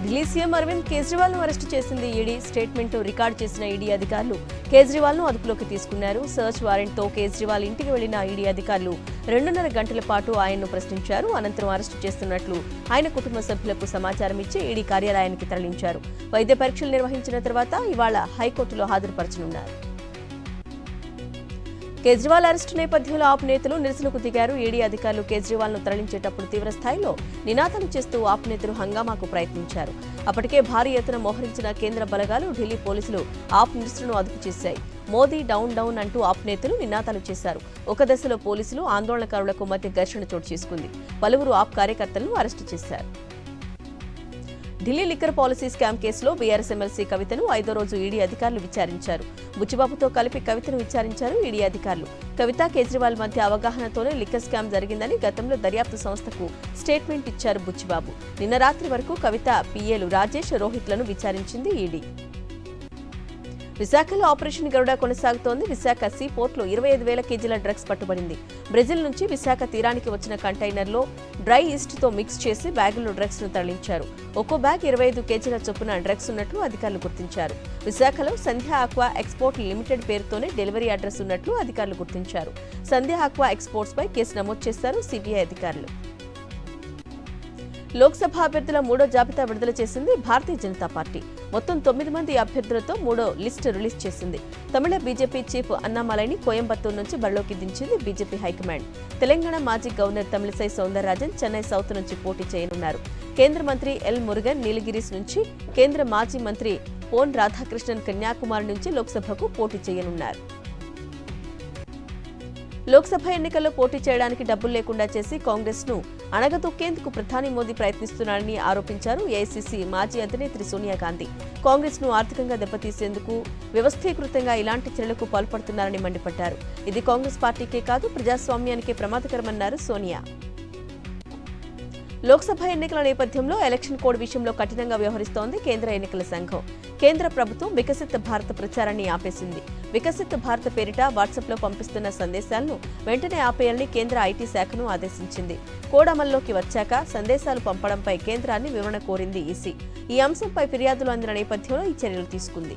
Delhi CM Arvind Kejriwal ను arrest చేసింది ED. Statement record చేసిన ఈడీ అధికారులు కేజ్రీవాల్ ను అదుపులోకి తీసుకున్నారు. సర్చ్ వారెంట్ తో కేజ్రీవాల్ ఇంటికి వెళ్లిన ఈడీ అధికారులు 2.5 గంటల పాటు ఆయన్ను ప్రశ్నించారు. అనంతరం అరెస్టు చేస్తున్నట్లు ఆయన కుటుంబ సభ్యులకు సమాచారం ఇచ్చి ఈడీ కార్యాలయానికి తరలించారు. వైద్య పరీక్షలు నిర్వహించిన తర్వాత ఇవాళ హైకోర్టులో హాజరుపరచనున్నారు. కేజ్రీవాల్ అరెస్టు నేపథ్యంలో ఆప్ నేతలు నిరసనకు దిగారు. ఈడీ అధికారులు కేజ్రీవాల్ ను తరలించేటప్పుడు తీవ్ర స్థాయిలో నినాదాలు చేస్తూ ఆప్ నేతలు హంగామాకు ప్రయత్నించారు. అప్పటికే భారీ ఎత్తున మోహరించిన కేంద్ర బలగాలు, ఢిల్లీ పోలీసులు ఆప్ నిరసనను అదుపు చేశాయి. మోదీ డౌన్ డౌన్ అంటూ ఆప్ నేతలు నినాదాలు చేశారు. ఒక దశలో పోలీసులు ఆందోళనకారులకు మధ్య ఘర్షణ చోటు చేసుకుంది. పలువురు ఆప్ కార్యకర్తలను అరెస్టు చేశారు. ఢిల్లీ లిక్కర్ పాలసీ స్కామ్ కేసులో బీఆర్ఎస్ ఎమ్మెల్సీ కవితను 5వ రోజు ఈడీ అధికారులు విచారించారు. బుచ్చిబాబుతో కలిపి కవితను విచారించారు ఈడీ అధికారులు. కవిత, కేజ్రీవాల్ మధ్య అవగాహనతోనే లిక్కర్ స్కామ్ జరిగిందని గతంలో దర్యాప్తు సంస్థకు స్టేట్మెంట్ ఇచ్చారు బుచ్చిబాబు. నిన్న రాత్రి వరకు కవిత పిఏలు రాజేష్, రోహిత్లను విచారించింది ఈడీ. విశాఖలో ఆపరేషన్ గరుడ కొనసాగుతోంది. విశాఖ సీ పోర్ట్లో 25,000 కేజీల డ్రగ్స్ పట్టుబడింది. బ్రెజిల్ నుంచి విశాఖ తీరానికి వచ్చిన కంటైనర్లో డ్రై ఈస్ట్ తో మిక్స్ చేసి బ్యాగుల్లో డ్రగ్స్ ను తరలించారు. ఒక్కో బ్యాగ్ 25 కేజీల చొప్పున డ్రగ్స్ ఉన్నట్లు అధికారులు గుర్తించారు. విశాఖలో సంధ్య ఆక్వా ఎక్స్పోర్ట్ లిమిటెడ్ పేరుతోనే డెలివరీ అడ్రస్ ఉన్నట్లు అధికారులు గుర్తించారు. సంధ్య ఆక్వా ఎక్స్పోర్ట్స్ పై కేసు నమోదు చేశారు సిబిఐ అధికారులు. లోక్సభ అభ్యర్థుల 3వ జాబితా విడుదల చేసింది భారతీయ జనతా పార్టీ. మొత్తం 9 మంది అభ్యర్థులతో 3వ లిస్టు రిలీజ్ చేసింది. తమిళ బీజేపీ చీఫ్ అన్నామలైని కోయంబత్తూరు నుంచి బరిలోకి దించింది బీజేపీ హైకమాండ్. తెలంగాణ మాజీ గవర్నర్ తమిళిసై సౌందరరాజన్ చెన్నై సౌత్ నుంచి పోటీ చేయనున్నారు. కేంద్ర మంత్రి ఎల్ మురుగన్ నీలగిరీస్ నుంచి, కేంద్ర మాజీ మంత్రి పొన్ రాధాకృష్ణన్ కన్యాకుమారి నుంచి లోక్సభకు పోటీ చేయనున్నారు. లోక్సభ ఎన్నికల్లో పోటీ చేయడానికి డబ్బులు లేకుండా చేసి కాంగ్రెస్ ను అణగదొక్కేందుకు ప్రధాని మోదీ ప్రయత్నిస్తున్నారని ఆరోపించారు ఏఐసీసీ మాజీ అధినేత్రి సోనియా గాంధీ. కాంగ్రెస్ ను ఆర్థికంగా దెబ్బతీసేందుకు వ్యవస్థీకృతంగా ఇలాంటి చర్యలకు పాల్పడుతున్నారని మండిపడ్డారు. ఇది కాంగ్రెస్ పార్టీకే కాదు, ప్రజాస్వామ్యానికే ప్రమాదకరమన్నారు సోనియా. లోక్సభ ఎన్నికల నేపథ్యంలో ఎలక్షన్ కోడ్ విషయంలో కఠినంగా వ్యవహరిస్తోంది కేంద్ర ఎన్నికల సంఘం. కేంద్ర ప్రభుత్వం వికసిత్ భారత్ ప్రచారాన్ని ఆపేసింది. వికసిత్ భారత్ పేరిట వాట్సాప్లో పంపిస్తున్న సందేశాలను వెంటనే ఆపేయాలని కేంద్ర ఐటీ శాఖను ఆదేశించింది. కోడ్ అమల్లోకి వచ్చాక సందేశాలు పంపడంపై కేంద్రాన్ని వివరణ కోరింది ఈసీ. ఈ అంశంపై ఫిర్యాదులు అందిన నేపథ్యంలో ఈ చర్యలు తీసుకుంది.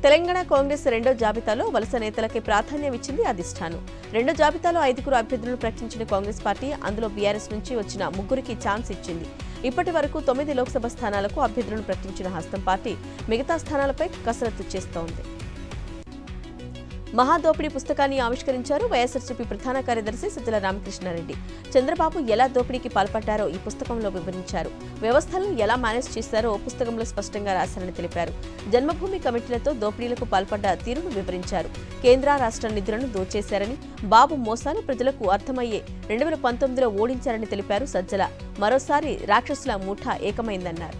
తెలంగాణ కాంగ్రెస్ 2వ జాబితాలో వలస నేతలకే ప్రాధాన్యం ఇచ్చింది అధిష్టానం. 2వ జాబితాలో 5 అభ్యర్థులను ప్రకటించిన కాంగ్రెస్ పార్టీ అందులో బీఆర్ఎస్ నుంచి వచ్చిన 3కి ఛాన్స్ ఇచ్చింది. ఇప్పటి వరకు 9 లోక్సభ స్థానాలకు అభ్యర్థులను ప్రకటించిన హస్తం పార్టీ మిగతా స్థానాలపై కసరత్తు చేస్తోంది. మహాదోపిడీ పుస్తకాన్ని ఆవిష్కరించారు వైఎస్ఆర్సీపీ ప్రధాన కార్యదర్శి సజ్జల రామకృష్ణారెడ్డి. చంద్రబాబు ఎలా దోపిడీకి పాల్పడ్డారో ఈ పుస్తకంలో వివరించారు. వ్యవస్థలను ఎలా మేనేజ్ చేశారో పుస్తకంలో స్పష్టంగా రాశారని తెలిపారు. జన్మభూమి కమిటీలతో దోపిడీలకు పాల్పడ్డ తీరును వివరించారు. కేంద్ర రాష్ట్ర నిధులను దోచేశారని, బాబు మోసాలు ప్రజలకు అర్థమయ్యే 2019లో ఓడించారని తెలిపారు సజ్జల. మరోసారి రాక్షసుల ముఠా ఏకమైందన్నారు.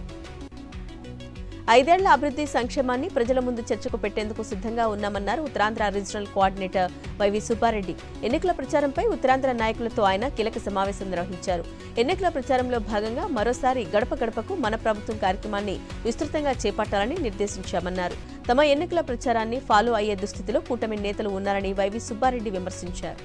5 ఏళ్ల అభివృద్ధి సంక్షేమాన్ని ప్రజల ముందు చర్చకు పెట్టేందుకు సిద్ధంగా ఉన్నామన్నారు Uttarandhra regional coordinator Y V Subba Reddy. ఎన్నికల ప్రచారంపై ఉత్తరాంధ్ర నాయకులతో ఆయన కీలక సమావేశం నిర్వహించారు. ఎన్నికల ప్రచారంలో భాగంగా మరోసారి గడప గడపకు మన ప్రభుత్వం కార్యక్రమాన్ని విస్తృతంగా చేపట్టాలని నిర్దేశించామన్నారు. తమ ఎన్నికల ప్రచారాన్ని ఫాలో అయ్యే దుస్థితిలో కూటమి నేతలు ఉన్నారని వైవి సుబ్బారెడ్డి విమర్శించారు.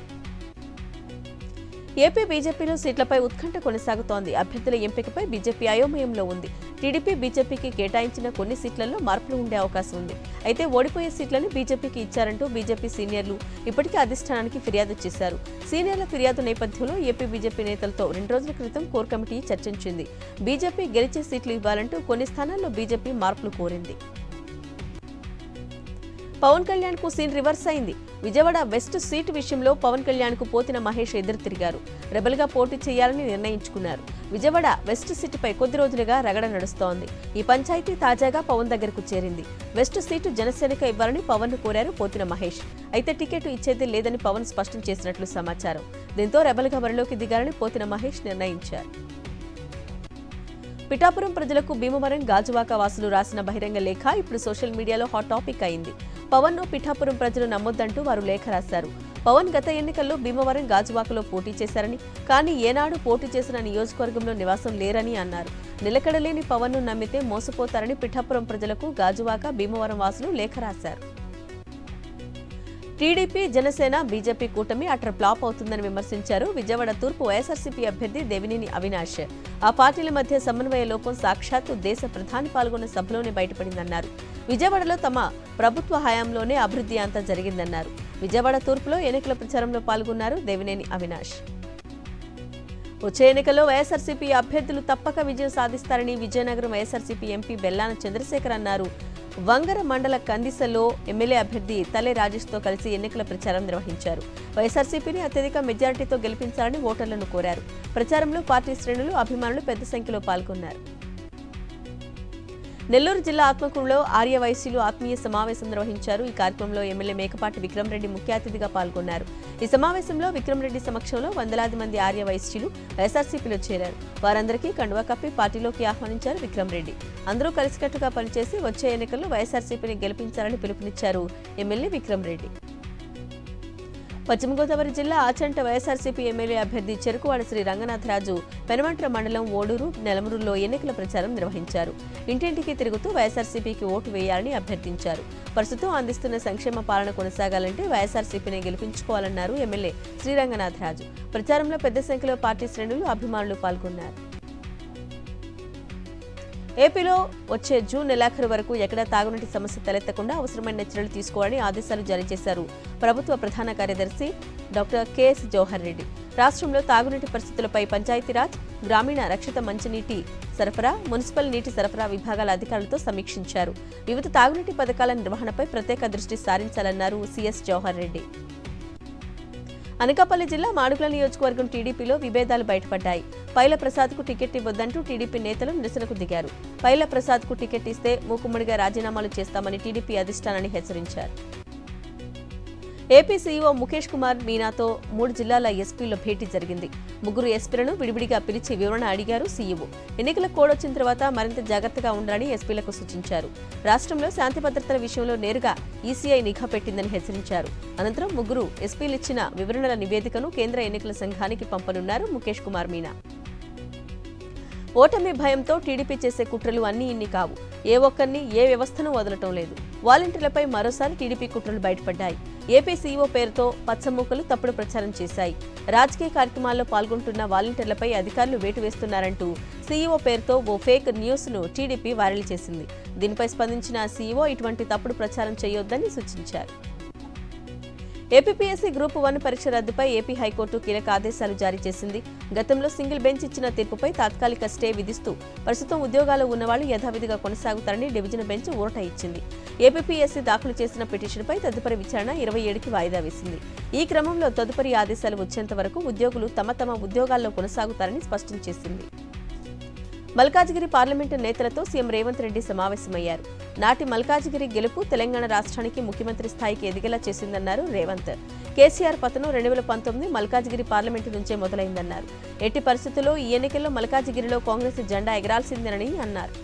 ఏపీ బీజేపీలో సీట్లపై ఉత్కంఠ కొనసాగుతోంది. అభ్యర్థుల ఎంపికపై బీజేపీ అయోమయంలో ఉంది. టీడీపీ బీజేపీకి కేటాయించిన కొన్ని సీట్లలో మార్పులు ఉండే అవకాశం ఉంది. అయితే ఓడిపోయే సీట్లను బీజేపీకి ఇచ్చారంటూ బీజేపీ సీనియర్లు ఇప్పటికే అధిష్టానానికి ఫిర్యాదు చేశారు. సీనియర్ల ఫిర్యాదు నేపథ్యంలో ఏపీ బీజేపీ నేతలతో 2 రోజుల క్రితం కోర్ కమిటీ చర్చించింది. బీజేపీ గెలిచే సీట్లు ఇవ్వాలంటూ కొన్ని స్థానాల్లో బీజేపీ మార్పులు కోరింది. పవన్ కళ్యాణ్ కు సీన్ రివర్స్ అయింది. విజయవాడ వెస్ట్ సీటు విషయంలో పవన్ కళ్యాణ్ కు పోతిన మహేష్ ఎదురు తిరిగారు. రెబల్ గా పోటీ చేయాలని నిర్ణయించుకున్నారు. విజయవాడ వెస్ట్ సీటుపై కొద్ది రోజులుగా రగడ నడుస్తోంది. ఈ పంచాయతీ తాజాగా పవన్ దగ్గరకు చేరింది. వెస్ట్ సీటు జనసేనకు ఇవ్వాలని పవన్ ను కోరారు పోతిన మహేష్. అయితే టికెట్ ఇచ్చేది లేదని పవన్ స్పష్టం చేసినట్లు సమాచారం. దీంతో రెబల్ గా బరిలోకి దిగాలని పోతిన మహేష్ నిర్ణయించారు. పిఠాపురం ప్రజలకు భీమవరం గాజువాక వాసులు రాసిన బహిరంగ లేఖ ఇప్పుడు సోషల్ మీడియాలో హాట్ టాపిక్ అయింది. పవన్ ను పిఠాపురం ప్రజలు నమ్మొద్దంటూ వారు లేఖ రాశారు. పవన్ గత ఎన్నికల్లో భీమవరం గాజువాకలో పోటీ చేశారని, కానీ ఏనాడు పోటీ చేసిన నియోజకవర్గంలో నివాసం లేరని అన్నారు. నిలకడలేని పవన్ ను నమ్మితే మోసపోతారని పిఠాపురం ప్రజలకు గాజువాక, భీమవరం వాసులు లేఖ రాశారు. టీడీపీ, జనసేన, బీజేపీ కూటమి అటర్ ఫ్లాప్ అవుతుందని విమర్శించారు విజయవాడ తూర్పు వైఎస్ఆర్సీపీ అభ్యర్థి దేవినేని అవినాష్. ఆ పార్టీల మధ్య సమన్వయ లోపం సాక్షాత్తు దేశ ప్రధాని పాల్గొన్న సభలోనే బయటపడిందన్నారు. విజయవాడలో తమ ప్రభుత్వ హయాంలోనే అభివృద్ధి అంతా జరిగిందన్నారు. విజయవాడ తూర్పులో ఎన్నికల ప్రచారంలో పాల్గొన్నారు దేవినేని అవినాష్. వచ్చే ఎన్నికల్లో వైఎస్ఆర్సీపీ అభ్యర్థులు తప్పక విజయం సాధిస్తారని విజయనగరం వైఎస్ఆర్సీపీ ఎంపీ బెల్లాన చంద్రశేఖర్ అన్నారు. వంగర మండల కందిసలో ఎమ్మెల్యే అభ్యర్థి తలే రాజేష్తో కలిసి ఎన్నికల ప్రచారం నిర్వహించారు. వైఎస్ఆర్సీపీని అత్యధిక మెజారిటీతో గెలిపించాలని ఓటర్లను కోరారు. ప్రచారంలో పార్టీ శ్రేణులు, అభిమానులు పెద్ద సంఖ్యలో పాల్గొన్నారు. నెల్లూరు జిల్లా ఆత్మకూరులో ఆర్యవైశ్యులు ఆత్మీయ సమావేశం నిర్వహించారు. ఈ కార్యక్రమంలో ఎమ్మెల్యే మేకపాటి విక్రమరెడ్డి ముఖ్య అతిథిగా పాల్గొన్నారు. ఈ సమావేశంలో విక్రమరెడ్డి సమక్షంలో వందలాది మంది ఆర్యవైశ్యులు వైఎస్ఆర్సీపీలో చేరారు. వారందరికీ కండువా కప్పి పార్టీలోకి ఆహ్వానించారు విక్రమరెడ్డి. అందరూ కలిసికట్టుగా పనిచేసి వచ్చే ఎన్నికల్లో వైఎస్ఆర్సీపీని గెలిపించాలని పిలుపునిచ్చారు ఎమ్మెల్యే విక్రమరెడ్డి. పశ్చిమ గోదావరి జిల్లా ఆచంట వైఎస్ఆర్సీపీ ఎమ్మెల్యే అభ్యర్థి చెరుకువాడ శ్రీ రంగనాథరాజు పెనుమంట్ర మండలం ఓడూరు, నెలమూరులో ఎన్నికల ప్రచారం నిర్వహించారు. ఇంటింటికి తిరుగుతూ వైఎస్ఆర్సీపీకి ఓటు వేయాలని అభ్యర్థించారు. ప్రస్తుతం అందిస్తున్న సంక్షేమ పాలన కొనసాగాలంటే వైఎస్ఆర్సీపీని గెలిపించుకోవాలన్నారు ఎమ్మెల్యే శ్రీ రంగనాథరాజు. ప్రచారంలో పెద్ద సంఖ్యలో పార్టీ శ్రేణులు, అభిమానులు పాల్గొన్నారు. ఏపీలో వచ్చే జూన్ నెలాఖరు వరకు ఎక్కడా తాగునీటి సమస్య తలెత్తకుండా అవసరమైన చర్యలు తీసుకోవాలని ఆదేశాలు జారీ చేశారు ప్రభుత్వ ప్రధాన కార్యదర్శి డాక్టర్ కెఎస్ జవహర్ రెడ్డి. రాష్ట్రంలో తాగునీటి పరిస్థితులపై పంచాయతీరాజ్, గ్రామీణ రక్షిత మంచినీటి సరఫరా, మున్సిపల్ నీటి సరఫరా విభాగాల అధికారులతో సమీక్షించారు. వివిధ తాగునీటి పథకాల నిర్వహణపై ప్రత్యేక దృష్టి సారించాలన్నారు సిఎస్ జవహర్ రెడ్డి. అనకాపల్లి జిల్లా మాడుగుల నియోజకవర్గం టీడీపీలో విభేదాలు బయటపడ్డాయి. పైల ప్రసాద్కు టికెట్ ఇవ్వొద్దంటూ టీడీపీ నేతలు నిరసనకు దిగారు. పైల ప్రసాద్కు టికెట్ ఇస్తే మూకుమ్మడిగా రాజీనామాలు చేస్తామని టీడీపీ అధిష్టానాన్ని హెచ్చరించారు. ఏపీ సీఈఓ ముఖేష్ కుమార్ మీనాతో 3 జిల్లాల ఎస్పీల భేటీ జరిగింది. 3 ఎస్పీలను విడివిడిగా పిలిచి వివరణ అడిగారు సీఈఓ. ఎన్నికల కోడ్ వచ్చిన తర్వాత మరింత జాగ్రత్తగా ఉండాలని ఎస్పీలకు సూచించారు. రాష్ట్రంలో శాంతి భద్రతల విషయంలో నేరుగా ఈసీఐ నిఘా పెట్టిందని హెచ్చరించారు. అనంతరం 3 ఎస్పీలిచ్చిన వివరణల నివేదికను కేంద్ర ఎన్నికల సంఘానికి పంపనున్నారు ముఖేష్ కుమార్ మీనా. ఓటమి భయంతో టీడీపీ చేసే కుట్రలు అన్నీ ఇన్ని కావు. ఏ ఒక్కరిని, ఏ వ్యవస్థను వదలటం లేదు. వాలంటీర్లపై మరోసారి టీడీపీ కుట్రలు బయటపడ్డాయి. ఏపీ సీఈఓ పేరుతో పచ్చమూకలు తప్పుడు ప్రచారం చేశాయి. రాజకీయ కార్యక్రమాల్లో పాల్గొంటున్న వాలంటీర్లపై అధికారులు వేటు వేస్తున్నారంటూ సీఈఓ పేరుతో ఓ ఫేక్ న్యూస్ ను టీడీపీ వైరల్ చేసింది. దీనిపై స్పందించిన సీఈఓ ఇటువంటి తప్పుడు ప్రచారం చేయొద్దని సూచించారు. ఏపీపీఎస్సీ గ్రూప్ 1 పరీక్ష రద్దుపై ఏపీ హైకోర్టు కీలక ఆదేశాలు జారీ చేసింది. గతంలో సింగిల్ బెంచ్ ఇచ్చిన తీర్పుపై తాత్కాలిక స్టే విధిస్తూ ప్రస్తుతం ఉద్యోగాలు ఉన్నవాళ్లు యథావిధిగా కొనసాగుతారని డివిజన్ బెంచ్ ఊరట ఇచ్చింది. ఏపీపీఎస్సీ దాఖలు చేసిన పిటిషన్పై తదుపరి విచారణ 27కి వాయిదా వేసింది. ఈ క్రమంలో తదుపరి ఆదేశాలు వచ్చేంత వరకు ఉద్యోగులు తమ ఉద్యోగాల్లో కొనసాగుతారని స్పష్టం చేసింది. మల్కాజిగిరి పార్లమెంటు నేతలతో సీఎం రేవంత్ రెడ్డి సమావేశమయ్యారు. నాటి మల్కాజిగిరి గెలుపు తెలంగాణ రాష్ట్రానికి ముఖ్యమంత్రి స్థాయికి ఎదిగేలా చేసిందన్నారు రేవంత్. కేసీఆర్ పతనం 2019 మల్కాజిగిరి పార్లమెంటు నుంచే మొదలైందన్నారు. ఎట్టి పరిస్థితుల్లో ఈ ఎన్నికల్లో మల్కాజిగిరిలో కాంగ్రెస్ జెండా ఎగరాల్సిందేనని అన్నారు.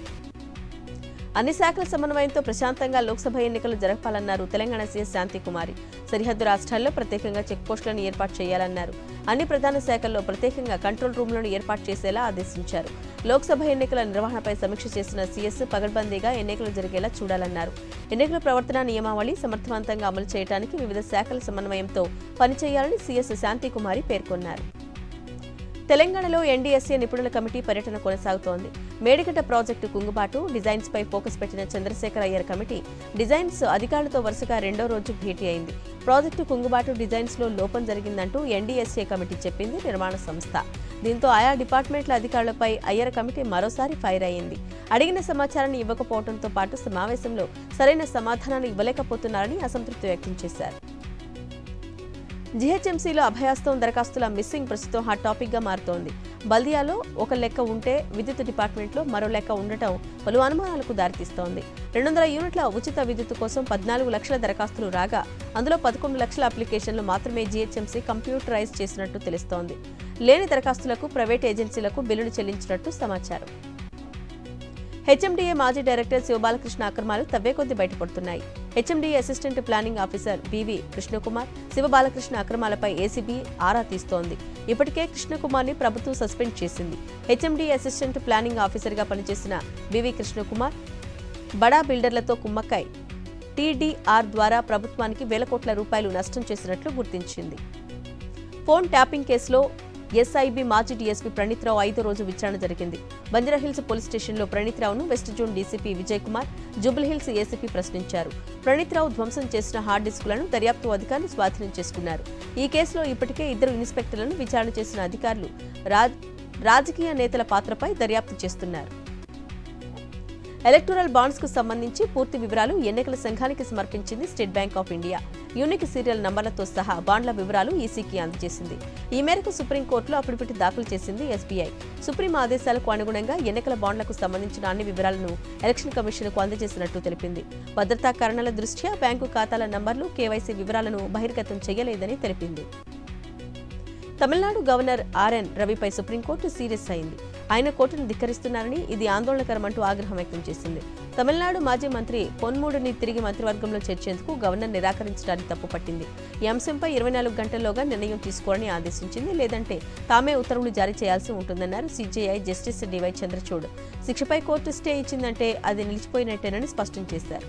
అన్ని శాఖల సమన్వయంతో ప్రశాంతంగా లోక్సభ ఎన్నికలు జరపాలన్నారు తెలంగాణ సీఎస్ శాంతికుమారి. సరిహద్దు రాష్ట్రాల్లో ప్రత్యేకంగా చెక్పోస్టులను ఏర్పాటు చేయాలన్నారు. అన్ని ప్రధాన శాఖల్లో ప్రత్యేకంగా కంట్రోల్ రూమ్లను ఏర్పాటు చేసేలా ఆదేశించారు. లోక్సభ ఎన్నికల నిర్వహణపై సమీక్ష చేసిన సీఎస్ పగడ్బందీగా ఎన్నికలు జరిగేలా చూడాలన్నారు. ఎన్నికల ప్రవర్తన నియమావళి సమర్థవంతంగా అమలు చేయడానికి వివిధ శాఖల సమన్వయంతో పనిచేయాలని సీఎస్ శాంతికుమారి పేర్కొన్నారు. తెలంగాణలో ఎన్డీఎస్ఏ నిపుణుల కమిటీ పర్యటన కొనసాగుతోంది. మేడిగడ్డ ప్రాజెక్టు కుంగుబాటు, డిజైన్స్ పై ఫోకస్ పెట్టిన చంద్రశేఖర్ అయ్యర్ కమిటీ డిజైన్స్ అధికారులతో వరుసగా 2వ రోజు భేటీ అయింది. ప్రాజెక్టు కుంగుబాటు, డిజైన్స్ లో లోపం జరిగిందంటూ ఎన్డీఎస్ఏ కమిటీ చెప్పింది నిర్మాణ సంస్థ. దీంతో ఆయా డిపార్ట్మెంట్ల అధికారులపై అయ్యర్ కమిటీ మరోసారి ఫైర్ అయ్యింది. అడిగిన సమాచారాన్ని ఇవ్వకపోవడంతో పాటు సమావేశంలో సరైన సమాధానాన్ని ఇవ్వలేకపోతున్నారని అసంతృప్తి వ్యక్తం చేశారు. జీహెచ్ఎంసీలో అభయాస్తం దరఖాస్తుల మిస్సింగ్ ప్రస్తుతం హాట్ టాపిక్ గా మారుతోంది. బల్దియాలో ఒక లెక్క ఉంటే విద్యుత్ డిపార్ట్మెంట్లో మరో లెక్క ఉండటం పలు అనుమానాలకు దారితీస్తోంది. 200 యూనిట్ల ఉచిత విద్యుత్ కోసం 14 లక్షల దరఖాస్తులు రాగా అందులో 11 లక్షల అప్లికేషన్లు మాత్రమే జీహెచ్ఎంసీ కంప్యూటరైజ్ చేసినట్టు తెలుస్తోంది. లేని దరఖాస్తులకు ప్రైవేట్ ఏజెన్సీలకు బిల్లులు చెల్లించినట్టు సమాచారం. హెచ్ఎండీఏ మాజీ డైరెక్టర్ శివబాలకృష్ణ అక్రమాలు తవ్వేకొద్దీ బయటపడుతున్నాయి. HMDA assistant planning officer B V Krishna Kumar, Shiva Balakrishna అక్రమాలపై ఏసీబీ ఆరా తీస్తోంది. ఇప్పటికే కృష్ణకుమార్ని ప్రభుత్వం సస్పెండ్ చేసింది. హెచ్ఎండీఏ అసిస్టెంట్ ప్లానింగ్ ఆఫీసర్గా పనిచేసిన బివి కృష్ణకుమార్ బడా బిల్డర్లతో కుమ్మక్కై టీడీఆర్ ద్వారా ప్రభుత్వానికి వేల కోట్ల రూపాయలు నష్టం చేసినట్లు గుర్తించింది. ఫోన్ ట్యాపింగ్ కేసులో ఎస్ఐబి మాజీ డీఎస్పీ ప్రణీత్రావు 5వ రోజు విచారణ జరిగింది. బంజారాహిల్స్ పోలీస్ స్టేషన్లో ప్రణీత్రావును west zone DCP Vijay Kumar, Jubilee Hills ACP ప్రశ్నించారు. ప్రణీత్రావు ధ్వంసం చేసిన హార్డ్ డిస్కులను దర్యాప్తు అధికారులు స్వాధీనం చేసుకున్నారు. ఈ కేసులో ఇప్పటికే 2 ఇన్స్పెక్టర్లను విచారణ చేసిన అధికారులు రాజకీయ నేతల పాత్రపై దర్యాప్తు చేస్తున్నారు. ఎలక్టోరల్ బాండ్స్ కు సంబంధించి పూర్తి వివరాలు ఎన్నికల సంఘానికి సమర్పించింది state bank of India. Unique serial నంబర్లతో సహా బాండ్ల వివరాలు ఈసీకి అందజేసింది. ఈ మేరకు సుప్రీంకోర్టులో అఫిడవిట్ దాఖలు చేసింది ఎస్బీఐ. సుప్రీం ఆదేశాలకు అనుగుణంగా ఎన్నికల బాండ్లకు సంబంధించిన అన్ని వివరాలను ఎలక్షన్ కమిషన్కు అందజేసినట్టు తెలిపింది. భద్రతా కారణాల దృష్ట్యా బ్యాంకు ఖాతాల నంబర్లు, కేవైసీ వివరాలను బహిర్గతం చేయలేదని తెలిపింది. తమిళనాడు గవర్నర్ ఆర్ఎన్ రవిపై సుప్రీంకోర్టు సీరియస్ అయింది. ఆయన కోర్టును ధిక్కరిస్తున్నారని, ఇది ఆందోళనకరమంటూ ఆగ్రహం వ్యక్తం చేసింది. తమిళనాడు మాజీ మంత్రి పొన్ముడిని తిరిగి మంత్రివర్గంలో చేర్చేందుకు గవర్నర్ నిరాకరించడాన్ని తప్పుపట్టింది. ఈ అంశంపై 24 గంటల్లోగా నిర్ణయం తీసుకోవాలని ఆదేశించింది. లేదంటే తామే ఉత్తర్వులు జారీ చేయాల్సి ఉంటుందన్నారు సీజేఐ జస్టిస్ డివై చంద్రచూడ్. శిక్షపై కోర్టు స్టే ఇచ్చిందంటే అది నిలిచిపోయినట్టేనని స్పష్టం చేశారు.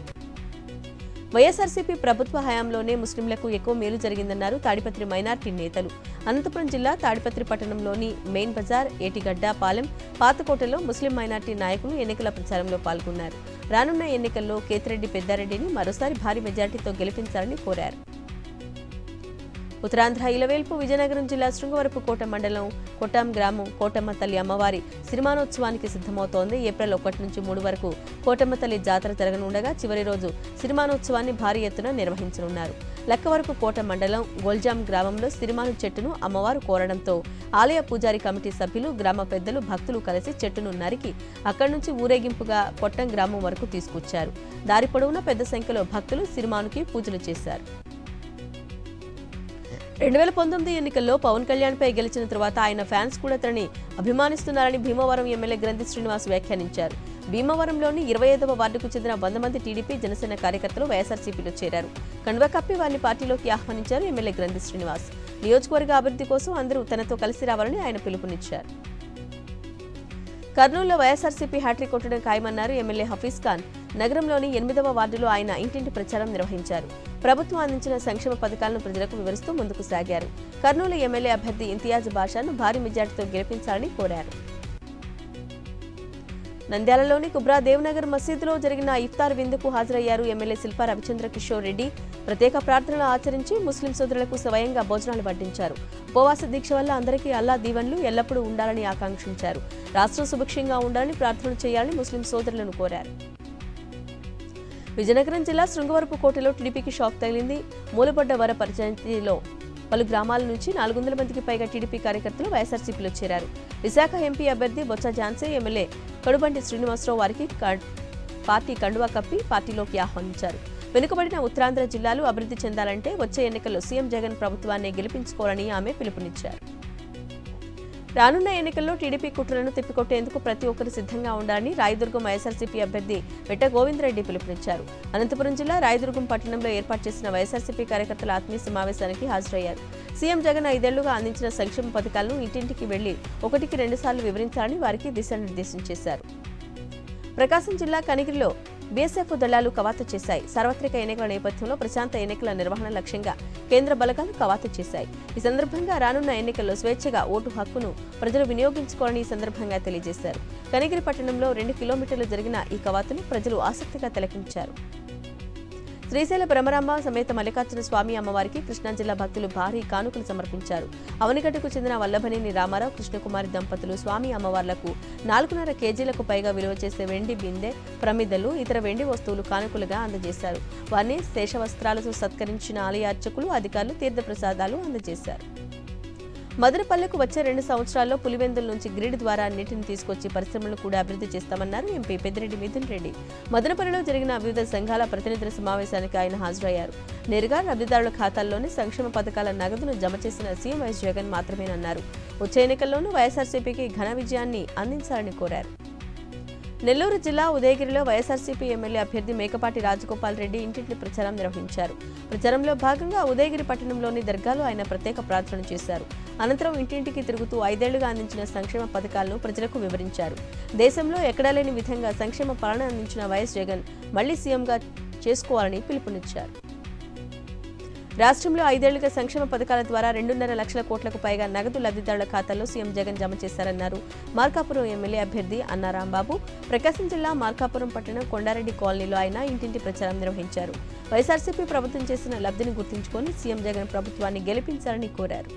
వైఎస్ఆర్సీపీ ప్రభుత్వ హయాంలోనే ముస్లింలకు ఎక్కువ మేలు జరిగిందన్నారు తాడిపత్రి మైనార్టీ నేతలు. అనంతపురం జిల్లా తాడిపత్రి పట్టణంలోని మెయిన్ బజార్, ఏటిగడ్డ, పాలెం, పాతకోటలో ముస్లిం మైనార్టీ నాయకులు ఎన్నికల ప్రచారంలో పాల్గొన్నారు. రానున్న ఎన్నికల్లో కేతిరెడ్డి పెద్దారెడ్డిని మరోసారి భారీ మెజార్టీతో గెలిపించాలని కోరారు. ఉత్తరాంధ్ర ఇలవేల్పు విజయనగరం జిల్లా శృంగవరపుకోట మండలం కొట్టాం గ్రామం కోటమ్మ తల్లి అమ్మవారి సిరిమానోత్సవానికి సిద్ధమవుతోంది. ఏప్రిల్ 1 నుంచి 3 వరకు కోటమ్మ తల్లి జాతర జరగనుండగా చివరి రోజు సిరిమానోత్సవాన్ని భారీ ఎత్తున నిర్వహించనున్నారు. లక్కవరపు కోట మండలం గోల్జాం గ్రామంలో సిరిమాను చెట్టును అమ్మవారు కోరడంతో ఆలయ పూజారి కమిటీ సభ్యులు, గ్రామ పెద్దలు, భక్తులు కలిసి చెట్టును నరికి అక్కడి నుంచి ఊరేగింపుగా కొట్టం గ్రామం వరకు తీసుకొచ్చారు. దారి పొడవునా పెద్ద సంఖ్యలో భక్తులు సిరిమానుకి పూజలు చేశారు. 2019 ఎన్నికల్లో పవన్ కళ్యాణ్పై గెలిచిన తర్వాత ఆయన ఫ్యాన్స్ కూడా తనని అభిమానిస్తున్నారని భీమవరం ఎమ్మెల్యే గ్రంథి శ్రీనివాస్ వ్యాఖ్యానించారు. భీమవరంలోని 25వ వార్డుకు చెందిన 100 మంది టీడీపీ, జనసేన కార్యకర్తలు వైఎస్ఆర్సీపీలో చేరారు. కండువా కప్పి వారిని పార్టీలోకి ఆహ్వానించారు ఎమ్మెల్యే గ్రంథి శ్రీనివాస్. నియోజకవర్గ అభివృద్ధి కోసం అందరూ తనతో కలిసి రావాలని ఆయన పిలుపునిచ్చారు. కర్నూలులో వైఎస్ఆర్సీపీ హ్యాట్రిక్ కొట్టడం ఖాయమన్నారు ఎమ్మెల్యే హఫీజ్ ఖాన్. నగరంలోని 8వ వార్డులో ఆయన ఇంటింటి ప్రచారం నిర్వహించారు. ప్రభుత్వం అందించిన సంక్షేమ పథకాలను ప్రజలకు వివరిస్తూ ముందుకు సాగారు. కర్నూలు ఎమ్మెల్యే అభ్యర్థి ఇంతియాజ్ బాషాను భారీ మెజార్టీతో గెలిపించాలని కోరారు. నంద్యాలలోని కుబ్రా దేవ్నగర్ మసీదులో జరిగిన ఇఫ్తార్ విందుకు హాజరయ్యారు ఎమ్మెల్యే శిల్పా రవిచంద్ర కిషోర్ రెడ్డి. ప్రత్యేక ప్రార్థనలు ఆచరించి ముస్లిం సోదరులకు స్వయంగా భోజనాలు వడ్డించారు. ఉపవాస దీక్ష వల్ల అందరికీ అల్లా దీవెనలు ఎల్లప్పుడూ ఉండాలని ఆకాంక్షించారు. రాష్ట్రం సుభిక్షంగా ఉండాలని ప్రార్థనలు చేయాలని ముస్లిం సోదరులను కోరారు. విజయనగరం జిల్లా శృంగవరపుకోటలో టీడీపీకి షాక్ తగిలింది. మూలపడ్డ వర పంచాయతీలో పలు గ్రామాల నుంచి 400 మందికి పైగా టీడీపీ కార్యకర్తలు వైఎస్ఆర్సీపీలో చేరారు. విశాఖ ఎంపీ అభ్యర్థి బొత్స ఝాన్సీ, ఎమ్మెల్యే కడుబంటి శ్రీనివాసరావు వారికి పార్టీ కండువా కప్పి పార్టీలోకి ఆహ్వానించారు. వెనుకబడిన ఉత్తరాంధ్ర జిల్లాలు అభివృద్ధి చెందాలంటే వచ్చే ఎన్నికల్లో సీఎం జగన్ ప్రభుత్వాన్ని గెలిపించుకోవాలని ఆమె పిలుపునిచ్చారు. రానున్న ఎన్నికల్లో టీడీపీ కుట్రలను తిప్పికొట్టేందుకు ప్రతి ఒక్కరు సిద్ధంగా ఉండాలని రాయదుర్గం వైఎస్ఆర్సీపీ అభ్యర్థి వెట్ట గోవిందరెడ్డి పిలుపునిచ్చారు. అనంతపురం జిల్లా రాయదుర్గం పట్టణంలో ఏర్పాటు చేసిన వైఎస్ఆర్సీపీ కార్యకర్తల ఆత్మీయ సమావేశానికి హాజరయ్యారు. సీఎం జగన్ 5 ఏళ్లుగా అందించిన సంక్షేమ పథకాలను ఇంటింటికి వెళ్లి 1కి 2 సార్లు వివరించాలని వారికి దిశానిర్దేశం చేశారు. ప్రకాశం జిల్లా కనిగిరిలో బీఎస్ఎఫ్ దళాలు కవాతు చేశాయి. సార్వత్రిక ఎన్నికల నేపథ్యంలో ప్రశాంత ఎన్నికల నిర్వహణ లక్ష్యంగా కేంద్ర బలగాలు కవాతు చేశాయి. ఈ సందర్భంగా రానున్న ఎన్నికల్లో స్వేచ్ఛగా ఓటు హక్కును ప్రజలు వినియోగించుకోవాలని ఈ సందర్భంగా తెలియజేశారు. కనిగిరి పట్టణంలో 2 కిలోమీటర్లు జరిగిన ఈ కవాతును ప్రజలు ఆసక్తిగా తిలకించారు. శ్రీశైల బ్రహ్మరాంబ సమేత మల్లికార్జున స్వామి అమ్మవారికి కృష్ణా జిల్లా భక్తులు భారీ కానుకలు సమర్పించారు. అవనిగడ్డకు చెందిన వల్లభనేని రామారావు, కృష్ణకుమారి దంపతులు స్వామి అమ్మవార్లకు 4.5 కేజీలకు పైగా విలువ చేసే వెండి బిందె, ప్రమిదలు, ఇతర వెండి వస్తువులు కానుకలుగా అందజేశారు. వారిని శేషవస్త్రాలతో సత్కరించిన ఆలయ అర్చకులు, అధికారులు తీర్థప్రసాదాలు అందజేశారు. మదనపల్లెకు వచ్చే 2 సంవత్సరాల్లో పులివెందుల నుంచి గ్రిడ్ ద్వారా నీటిని తీసుకొచ్చి పరిశ్రమలను కూడా అభివృద్ధి చేస్తామన్నారు ఎంపీ పెద్దిరెడ్డి మిథున్ రెడ్డి. మదనపల్లిలో జరిగిన వివిధ సంఘాల ప్రతినిధుల సమావేశానికి ఆయన హాజరయ్యారు. నేరుగా లబ్ధిదారుల ఖాతాల్లోనే సంక్షేమ పథకాల నగదును జమ చేసిన సీఎం వైఎస్ జగన్ మాత్రమేనన్నారు. వచ్చే ఎన్నికల్లోనూ వైఎస్ఆర్సీపీకి ఘన విజయాన్ని అందించాలని కోరారు. నెల్లూరు జిల్లా ఉదయగిరిలో వైఎస్ఆర్సీపీ ఎమ్మెల్యే అభ్యర్థి మేకపాటి రాజగోపాల్ రెడ్డి ఇంటింటి ప్రచారం నిర్వహించారు. ప్రచారంలో భాగంగా ఉదయగిరి పట్టణంలోని దర్గాలో ఆయన ప్రత్యేక ప్రార్థన చేశారు. అనంతరం ఇంటింటికి తిరుగుతూ 5 ఏళ్లుగా అందించిన సంక్షేమ పథకాలను ప్రజలకు వివరించారు. దేశంలో ఎక్కడా లేని విధంగా సంక్షేమ పాలన అందించిన వైఎస్ జగన్ మళ్లీ సీఎంగా చేసుకోవాలని పిలుపునిచ్చారు. రాష్ట్రంలో 5 ఏళ్లుగా సంక్షేమ పథకాల ద్వారా 2.5 లక్షల కోట్లకు పైగా నగదు లబ్ధిదారుల ఖాతాల్లో సీఎం జగన్ జమ చేశారన్నారు మార్కాపురం ఎమ్మెల్యే అభ్యర్థి అన్నా రాంబాబు. ప్రకాశం జిల్లా మార్కాపురం పట్టణం కొండారెడ్డి కాలనీలో ఆయన ఇంటింటి ప్రచారం నిర్వహించారు. వైఎస్ఆర్సీపీ ప్రభుత్వం చేసిన లబ్ధిని గుర్తుంచుకొని సీఎం జగన్ ప్రభుత్వాన్ని గెలిపించాలని కోరారు.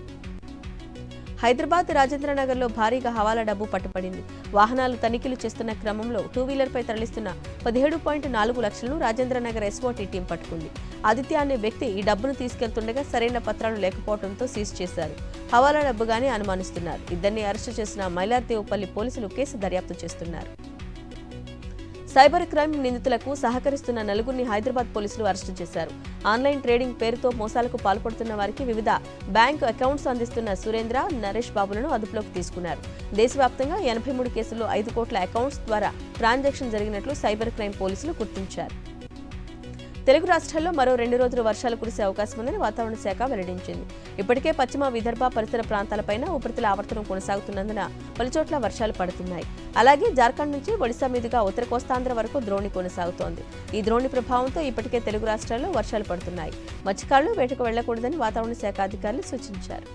హైదరాబాద్ రాజేంద్రనగర్లో భారీగా హవాలా డబ్బు పట్టుబడింది. వాహనాలు తనిఖీలు చేస్తున్న క్రమంలో 2-వీలర్పై తరలిస్తున్న 17.4 లక్షలను రాజేంద్రనగర్ ఎస్ఓటీ టీం పట్టుకుంది. ఆదిత్య అనే వ్యక్తి ఈ డబ్బును తీసుకెళ్తుండగా సరైన పత్రాలు లేకపోవడంతో సీజ్ చేశారు. హవాలా డబ్బుగానే అనుమానిస్తున్నారు. ఇద్దరిని అరెస్టు చేసిన మైలార్దేవుపల్లి పోలీసులు కేసు దర్యాప్తు చేస్తున్నారు. సైబర్ క్రైమ్ నిందితులకు సహకరిస్తున్న నలుగురిని హైదరాబాద్ పోలీసులు అరెస్టు చేశారు. ఆన్లైన్ ట్రేడింగ్ పేరుతో మోసాలకు పాల్పడుతున్న వారికి వివిధ బ్యాంకు అకౌంట్స్ అందిస్తున్న సురేంద్ర, నరేష్ బాబులను అదుపులోకి తీసుకున్నారు. దేశవ్యాప్తంగా 83 కేసుల్లో 5 కోట్ల అకౌంట్స్ ద్వారా ట్రాన్సాక్షన్ జరిగినట్లు సైబర్ క్రైమ్ పోలీసులు గుర్తించారు. తెలుగు రాష్ట్రాల్లో మరో 2 రోజులు వర్షాలు కురిసే అవకాశం ఉందని వాతావరణ శాఖ వెల్లడించింది. ఇప్పటికే పశ్చిమ విదర్భ పరిసర ప్రాంతాలపైన ఉపరితల ఆవర్తనం కొనసాగుతున్నందున పలుచోట్ల వర్షాలు పడుతున్నాయి. అలాగే జార్ఖండ్ నుంచి ఒడిశా మీదుగా ఉత్తర కోస్తాంధ్ర వరకు ద్రోణి కొనసాగుతోంది. ఈ ద్రోణి ప్రభావంతో ఇప్పటికే తెలుగు రాష్ట్రాల్లో వర్షాలు పడుతున్నాయి. మత్స్యకారులు వేటకు వెళ్లకూడదని వాతావరణ శాఖ అధికారులు సూచించారు.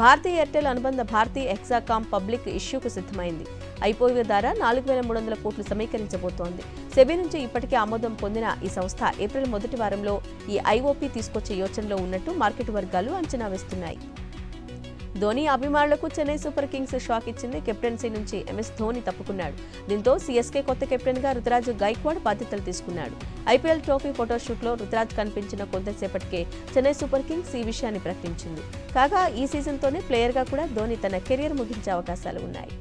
భారతీ ఎయిర్టెల్ అనుబంధ భారతీ ఎక్సాకామ్ పబ్లిక్ ఇష్యూకు సిద్ధమైంది. ఐపోవీ ద్వారా 4,300 కోట్లు సమీకరించబోతోంది. సెబీ నుంచి ఇప్పటికే ఆమోదం పొందిన ఈ సంస్థ ఏప్రిల్ మొదటి వారంలో ఈ ఐఓపీ తీసుకొచ్చే యోచనలో ఉన్నట్టు మార్కెట్ వర్గాలు అంచనా వేస్తున్నాయి. ధోనీ అభిమానులకు చెన్నై సూపర్ కింగ్స్ షాక్ ఇచ్చింది. కెప్టెన్సీ నుంచి ఎంఎస్ ధోనీ తప్పుకున్నాడు. దీంతో సీఎస్కే కొత్త కెప్టెన్గా రుతురాజ్ గైక్వాడ్ బాధ్యతలు తీసుకున్నాడు. ఐపీఎల్ ట్రోఫీ ఫోటోషూట్లో రుతురాజ్ కనిపించిన కొంతసేపటికే చెన్నై సూపర్ కింగ్స్ ఈ విషయాన్ని ప్రకటించింది. కాగా ఈ సీజన్తోనే ప్లేయర్గా కూడా ధోనీ తన కెరీర్ ముగించే అవకాశాలు ఉన్నాయి.